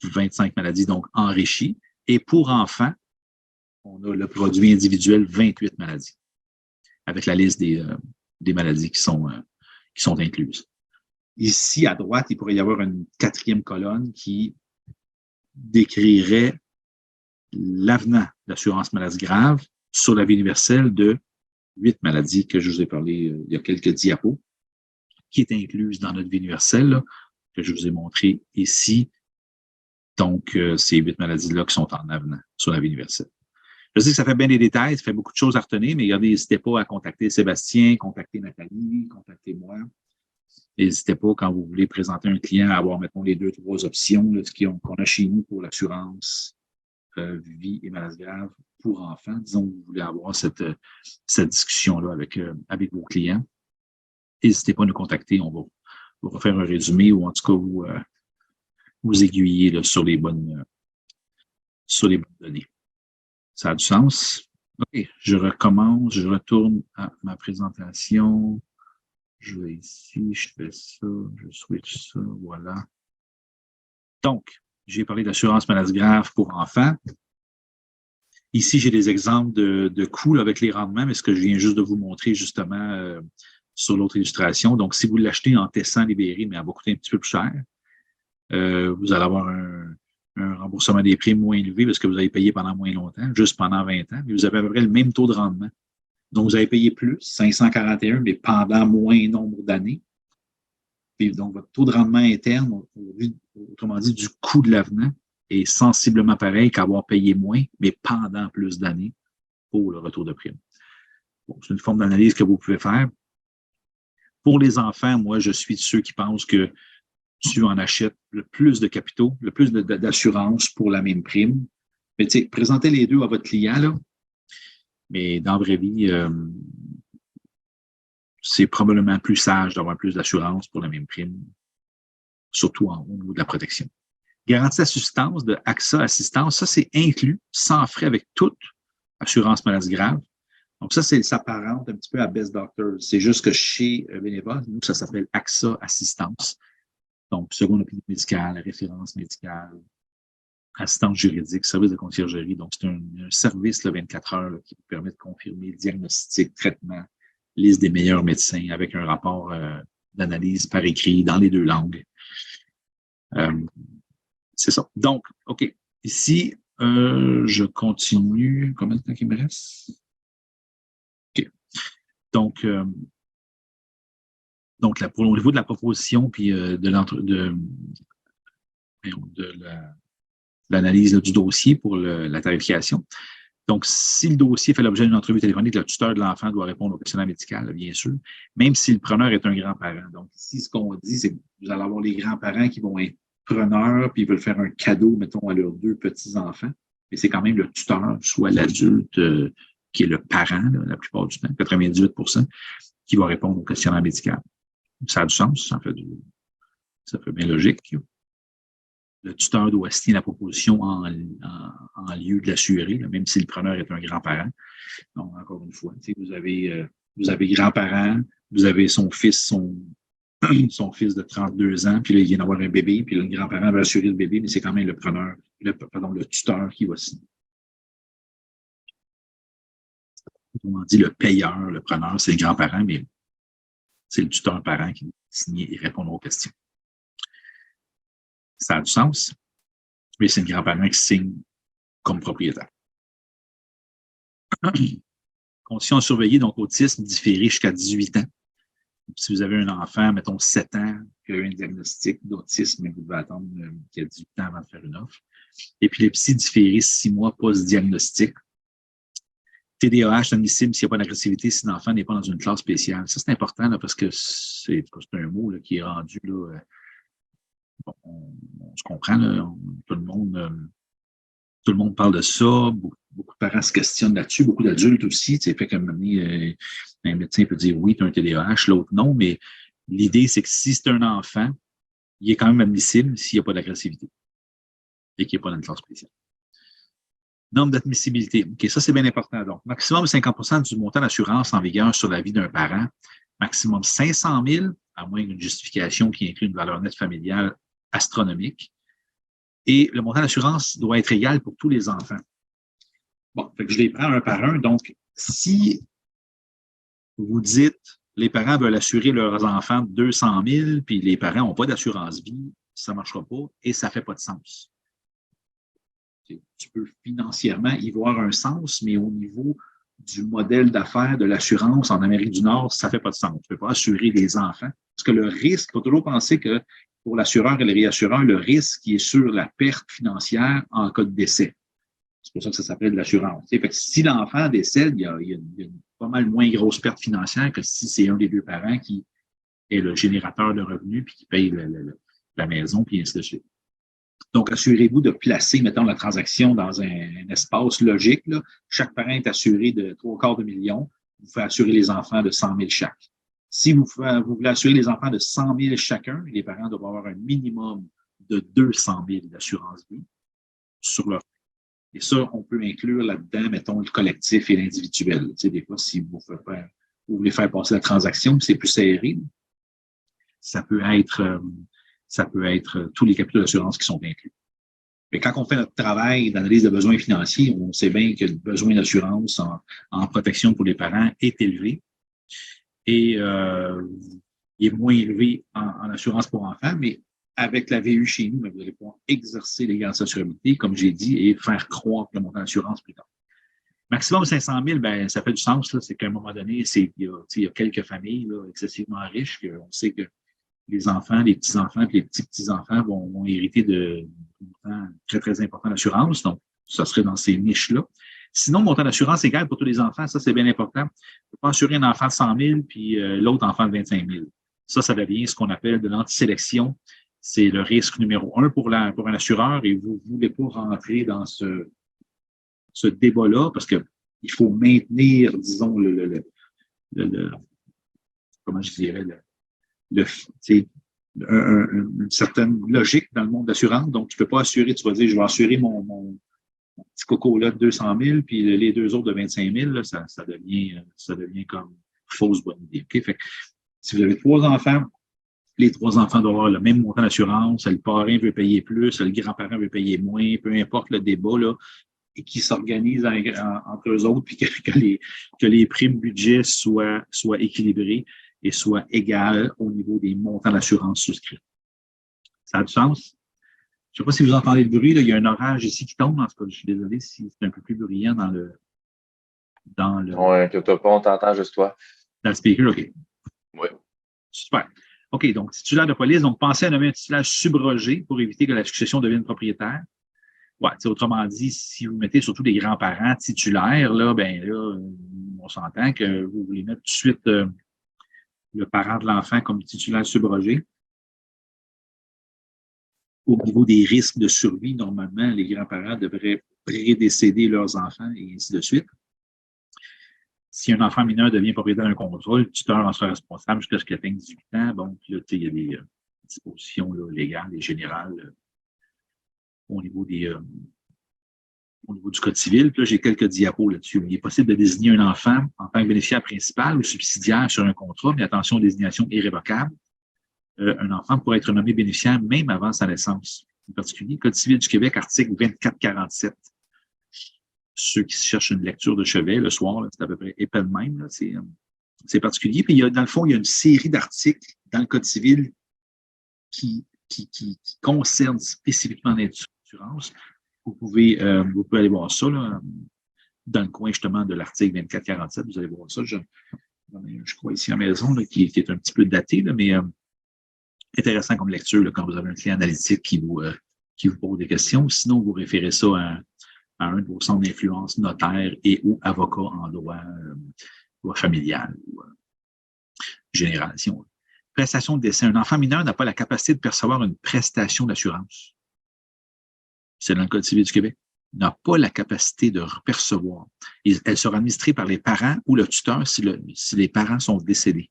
25 maladies, donc enrichies. Et pour enfants, on a le produit individuel, 28 maladies, avec la liste des maladies qui sont incluses. Ici, à droite, il pourrait y avoir une 4e colonne qui décrirait l'avenant d'assurance maladie grave sur la vie universelle de 8 maladies que je vous ai parlé il y a quelques diapos, qui est incluse dans notre vie universelle, là, que je vous ai montré ici. Donc, ces 8 maladies-là qui sont en avenant sur la vie universelle. Je sais que ça fait bien des détails, ça fait beaucoup de choses à retenir, mais regardez, n'hésitez pas à contacter Sébastien, contacter Nathalie, contacter moi. N'hésitez pas, quand vous voulez présenter un client, à avoir, mettons, les 2-3 options là, qu'on a chez nous pour l'assurance vie et maladie grave pour enfants. Disons que vous voulez avoir cette discussion-là avec vos clients. N'hésitez pas à nous contacter, on va vous refaire un résumé ou en tout cas vous aiguiller là, sur les bonnes données. Ça a du sens? OK, je recommence, je retourne à ma présentation. Je vais ici, je fais ça, je switch ça, voilà. Donc, j'ai parlé d'assurance maladie grave pour enfants. Ici, j'ai des exemples de coûts là, avec les rendements, mais ce que je viens juste de vous montrer justement sur l'autre illustration. Donc, si vous l'achetez en Tessan libéré, mais elle va coûter un petit peu plus cher, vous allez avoir un remboursement des primes moins élevé parce que vous avez payé pendant moins longtemps, juste pendant 20 ans, mais vous avez à peu près le même taux de rendement. Donc, vous avez payé plus, 541, mais pendant moins nombre d'années. Puis donc, votre taux de rendement interne, autrement dit, du coût de l'avenant, est sensiblement pareil qu'avoir payé moins, mais pendant plus d'années pour le retour de prime. Bon, c'est une forme d'analyse que vous pouvez faire. Pour les enfants, moi, je suis de ceux qui pensent que tu en achètes le plus de capitaux, le plus d'assurance pour la même prime. Mais tu sais, présentez les deux à votre client, là. Mais dans la vraie vie, c'est probablement plus sage d'avoir plus d'assurance pour la même prime, surtout au niveau de la protection. Garantie d'assistance de AXA Assistance, ça, c'est inclus, sans frais avec toute assurance maladie grave. Donc, ça s'apparente un petit peu à Best Doctors. C'est juste que chez Beneva, nous, ça s'appelle AXA Assistance. Donc, seconde opinion médicale, référence médicale, assistance juridique, service de conciergerie. Donc, c'est un service là, 24 heures là, qui vous permet de confirmer diagnostic, traitement, liste des meilleurs médecins avec un rapport d'analyse par écrit dans les deux langues. C'est ça. Donc, OK. Ici, je continue. Combien de temps il me reste? OK. Donc au niveau de la proposition puis de l'analyse du dossier pour la tarification. Donc, si le dossier fait l'objet d'une entrevue téléphonique, le tuteur de l'enfant doit répondre au questionnaire médical, bien sûr, même si le preneur est un grand-parent. Donc, ici, ce qu'on dit, c'est que vous allez avoir les grands-parents qui vont être preneurs, puis ils veulent faire un cadeau, mettons, à leurs deux petits-enfants. Mais c'est quand même le tuteur, soit l'adulte qui est le parent, là, la plupart du temps, 98%, qui va répondre au questionnaire médical. Ça a du sens, ça fait bien logique. Le tuteur doit signer la proposition en lieu de l'assuré, même si le preneur est un grand-parent. Donc, encore une fois, vous avez grand-parent, vous avez son fils de 32 ans, puis là, il vient d'avoir un bébé, puis là, le grand-parent va assurer le bébé, mais c'est quand même le tuteur qui va signer. Autrement dit, le payeur, le preneur, c'est le grand-parent, mais c'est le tuteur-parent qui va signer et répondre aux questions. Ça a du sens, mais c'est le grand-parent qui signe comme propriétaire. Conditions à surveiller, donc autisme différé jusqu'à 18 ans. Si vous avez un enfant, mettons 7 ans, qui a eu un diagnostic d'autisme, vous devez attendre qu'il y a 18 ans avant de faire une offre. Épilepsie différée 6 mois post-diagnostic. TDAH admissible s'il n'y a pas d'agressivité, si l'enfant n'est pas dans une classe spéciale. Ça, c'est important là, parce que c'est un mot là, qui est rendu là, bon, on se comprend, là, tout le monde parle de ça, beaucoup de parents se questionnent là-dessus, beaucoup d'adultes aussi, fait qu'à un moment donné, un médecin peut dire oui, tu as un TDAH, l'autre non, mais l'idée, c'est que si c'est un enfant, il est quand même admissible s'il n'y a pas d'agressivité et qu'il n'est pas dans une classe spéciale. Norme d'admissibilité. OK, ça, c'est bien important. Donc, maximum 50% du montant d'assurance en vigueur sur la vie d'un parent, maximum 500 000, à moins d'une justification qui inclut une valeur nette familiale astronomique. Et le montant d'assurance doit être égal pour tous les enfants. Bon, fait que je les prends un par un. Donc, si vous dites les parents veulent assurer leurs enfants de 200 000, puis les parents n'ont pas d'assurance vie, ça ne marchera pas et ça ne fait pas de sens. Tu peux financièrement y voir un sens, mais au niveau du modèle d'affaires de l'assurance en Amérique du Nord, ça ne fait pas de sens. Tu ne peux pas assurer les enfants. Parce que le risque, il faut toujours penser que pour l'assureur et le réassureur, le risque qui est sur la perte financière en cas de décès. C'est pour ça que ça s'appelle de l'assurance. Fait que si l'enfant décède, il y a une pas mal moins grosse perte financière que si c'est un des deux parents qui est le générateur de revenus puis qui paye la maison, puis ainsi de suite. Donc, assurez-vous de placer, mettons, la transaction dans un espace logique. Là. Chaque parent est assuré de 3/4 million. Vous pouvez assurer les enfants de 100 000 chaque. Si vous voulez assurer les enfants de 100 000 chacun, les parents doivent avoir un minimum de 200 000 d'assurance vie sur leur. Et ça, on peut inclure là-dedans, mettons, le collectif et l'individuel. Tu sais, des fois, si vous voulez faire passer la transaction, c'est plus serré, ça peut être tous les capitaux d'assurance qui sont inclus. Mais quand on fait notre travail d'analyse de besoins financiers, on sait bien que le besoin d'assurance en protection pour les parents est élevé et il est moins élevé en assurance pour enfants, mais avec la VU chez nous, vous allez pouvoir exercer les garanties d'assurabilité, comme j'ai dit, et faire croître le montant d'assurance plus tard. Maximum 500 000, ben, ça fait du sens. C'est qu'à un moment donné, il y a quelques familles là, excessivement riches on sait que les enfants, les petits-enfants et les petits-petits-enfants vont hériter de montants très, très importants d'assurance. Donc, ça serait dans ces niches-là. Sinon, le montant d'assurance égal pour tous les enfants, ça, c'est bien important. On ne peut pas assurer un enfant de 100 000 puis l'autre enfant de 25 000. Ça devient ce qu'on appelle de l'antisélection. C'est le risque numéro 1 pour un assureur et vous ne voulez pas rentrer dans ce débat-là parce qu'il faut maintenir, disons, comment je dirais, une certaine logique dans le monde d'assurance. Donc, tu ne peux pas assurer, tu vas dire, je vais assurer mon petit coco-là de 200 000, puis les deux autres de 25 000, là, ça devient comme fausse bonne idée. Okay? Fait que, si vous avez 3 enfants, les 3 enfants doivent avoir le même montant d'assurance, le parrain veut payer plus, le grand-parent veut payer moins, peu importe le débat, là, et qui s'organisent entre eux autres, puis que les primes budget soient équilibrées et soient égales au niveau des montants d'assurance souscrits. Ça a du sens? Je ne sais pas si vous entendez le bruit, là, il y a un orage ici qui tombe, en tout cas, je suis désolé si c'est un peu plus bruyant dans le ouais, que t'as pas, on t'entend juste toi. Dans le speaker, OK. Oui. Super. OK, donc titulaire de police, donc pensez à nommer un titulaire subrogé pour éviter que la succession devienne propriétaire. Ouais, autrement dit, si vous mettez surtout des grands-parents titulaires, là, ben là, on s'entend que vous voulez mettre tout de suite le parent de l'enfant comme titulaire subrogé. Au niveau des risques de survie, normalement, les grands-parents devraient prédécéder leurs enfants et ainsi de suite. Si un enfant mineur devient propriétaire d'un contrat, le tuteur en sera responsable jusqu'à ce qu'il atteigne 18 ans. Donc, là, il y a des dispositions là, légales et générales au niveau du Code civil. Puis là, j'ai quelques diapos là-dessus. Il est possible de désigner un enfant en tant que bénéficiaire principal ou subsidiaire sur un contrat, mais attention, désignation irrévocable. Un enfant pourrait être nommé bénéficiaire même avant sa naissance. En particulier, Code civil du Québec, article 2447. Ceux qui cherchent une lecture de chevet le soir, c'est à peu près épais de même. C'est particulier. Puis, dans le fond, il y a une série d'articles dans le Code civil qui concernent spécifiquement l'assurance. Vous pouvez aller voir ça là, dans le coin justement de l'article 2447. Vous allez voir ça. Je crois ici à la maison là, qui est un petit peu daté, là, mais intéressant comme lecture là, quand vous avez un client analytique qui vous pose des questions. Sinon, vous référez ça à un de vos centres d'influence notaire et ou avocat en droit familial ou général. Si on veut. Prestation de décès. Un enfant mineur n'a pas la capacité de percevoir une prestation d'assurance. C'est dans le Code civil du Québec. Il n'a pas la capacité de percevoir. Elle sera administrée par les parents ou le tuteur si les parents sont décédés.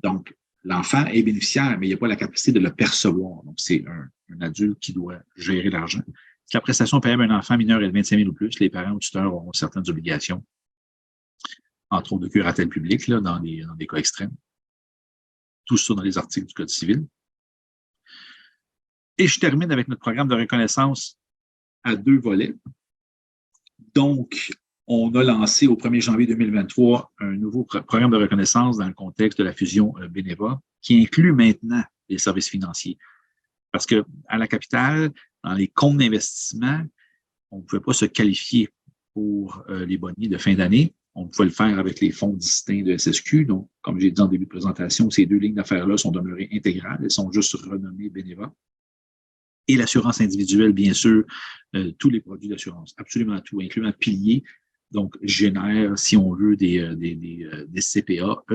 Donc, l'enfant est bénéficiaire, mais il n'a pas la capacité de le percevoir. Donc, c'est un adulte qui doit gérer l'argent. Si la prestation payable à un enfant mineur est de 25 000 ou plus, les parents ou tuteurs auront certaines obligations, entre autres de curatelle publique, là, dans des cas extrêmes. Tout ça dans les articles du Code civil. Et je termine avec notre programme de reconnaissance à 2 volets. Donc, on a lancé au 1er janvier 2023 un nouveau programme de reconnaissance dans le contexte de la fusion Beneva, qui inclut maintenant les services financiers. Parce qu'à la capitale, dans les comptes d'investissement, on ne pouvait pas se qualifier pour les boniers de fin d'année. On pouvait le faire avec les fonds distincts de SSQ. Donc, comme j'ai dit en début de présentation, ces 2 lignes d'affaires-là sont demeurées intégrales. Elles sont juste renommées Beneva. Et l'assurance individuelle, bien sûr, tous les produits d'assurance, absolument tout, incluant piliers, donc génèrent, si on veut, des CPA,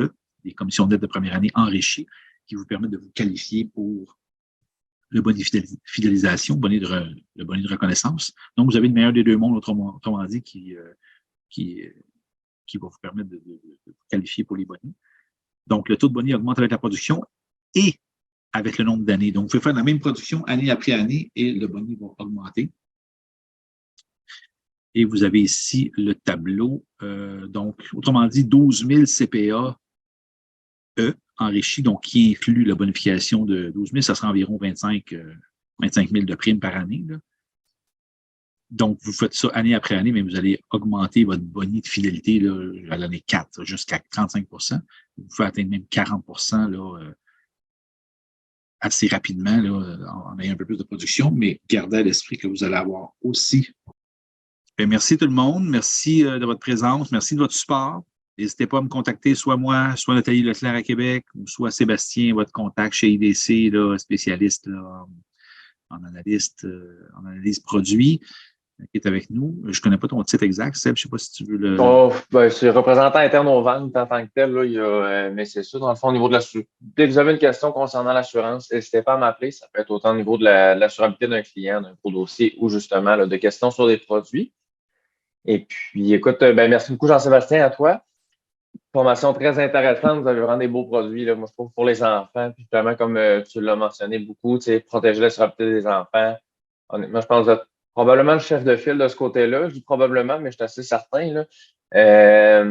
des commissions d'aide de première année enrichies, qui vous permettent de vous qualifier pour le bonnet de fidélisation, le bonnet de reconnaissance. Donc, vous avez le meilleur des 2 mondes, autrement dit, qui va vous permettre de vous qualifier pour les bonnets. Donc, le taux de bonnet augmente avec la production et avec le nombre d'années. Donc, vous pouvez faire la même production année après année et le bonnet va augmenter. Et vous avez ici le tableau. Donc, autrement dit, 12 000 CPA enrichis, donc qui inclut la bonification de 12 000, ça sera environ 25 000 de primes par année. Là. Donc, vous faites ça année après année, mais vous allez augmenter votre boni de fidélité là, à l'année 4 jusqu'à 35 %. Vous pouvez atteindre même 40 % là, assez rapidement là, en ayant un peu plus de production, mais gardez à l'esprit que vous allez avoir aussi. Bien, merci tout le monde. Merci de votre présence. Merci de votre support. N'hésitez pas à me contacter, soit moi, soit Nathalie Leclerc à Québec, ou soit Sébastien, votre contact chez IDC, là, spécialiste là, en analyse produit, qui est avec nous. Je ne connais pas ton titre exact, Seb, je ne sais pas si tu veux le... Oh, ben, c'est représentant interne aux ventes en tant que tel, là, il y a, mais c'est ça, dans le fond, au niveau de l'assurance. Dès que vous avez une question concernant l'assurance, n'hésitez pas à m'appeler. Ça peut être autant au niveau de l'assurabilité d'un client, d'un gros dossier ou justement là, de questions sur des produits. Et puis, écoute, ben, merci beaucoup, Jean-Sébastien, à toi. Formation très intéressante. Vous avez vraiment des beaux produits. Là. Moi, je trouve pour les enfants. Puis, vraiment, comme tu l'as mentionné beaucoup, tu sais, protéger la sécurité des enfants. Honnêtement, je pense que vous êtes probablement le chef de file de ce côté-là. Je dis probablement, mais je suis assez certain. Là.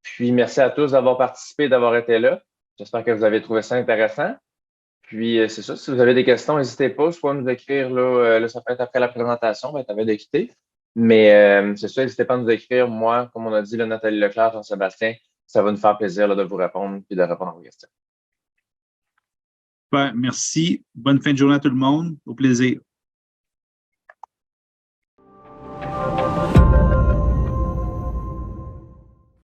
Puis, merci à tous d'avoir participé, d'avoir été là. J'espère que vous avez trouvé ça intéressant. Puis, c'est ça. Si vous avez des questions, n'hésitez pas. Soit nous écrire, là, ça peut être après la présentation, ben, tu avais de quitter. Mais c'est ça, n'hésitez pas à nous écrire. Moi, comme on a dit, là, Nathalie Leclerc, Jean-Sébastien, ça va nous faire plaisir là, de vous répondre et de répondre à vos questions. Merci. Bonne fin de journée à tout le monde. Au plaisir.